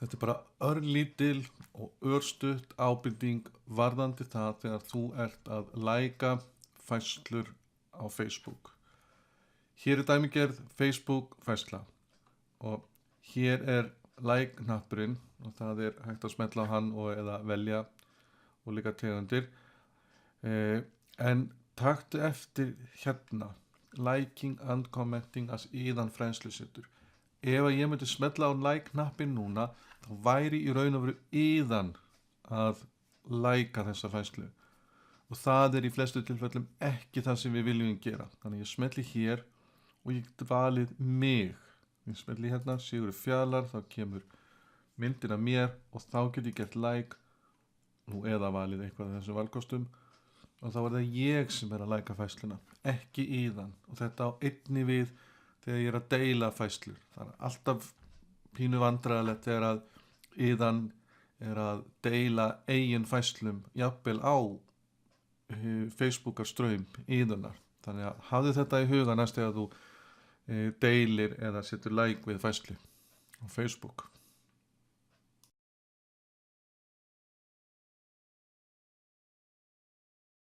Þetta er bara örlítil og örstutt ábending varðandi það þegar þú ert að læka færslur á Facebook. Hér er dæmigerð Facebook færsla og hér er like-knappurinn og það er hægt að smetla á hann og eða velja og líka tegundir. En taktu eftir hérna, liking and commenting as íðan fræðslusetur. Ef að ég myndi smetla á like-knappinn núna, þá væri í raun og veru íðan að læka þessa færslu. Og það er í flestu tilfellum ekki það sem við viljum gera. Þannig ég smetli hér og ég get valið mig. Ég smetli hérna, Sigurður Fjalar, þá kemur myndin af mér og þá get ég gert like, nú eða valið eitthvað af þessum valkostum. Og þá er það ég sem er að læka færsluna, ekki íðan. Og þetta á einni við þegar ég er að deila færslur. Það er alltaf pínu vandræðalegt þegar að íðan er að deila eigin færslum, jafnvel á Facebookar ströym íðunar. Þannig að hafðu þetta í huga næst þegar þú deilir eða setur like við færslu á Facebook.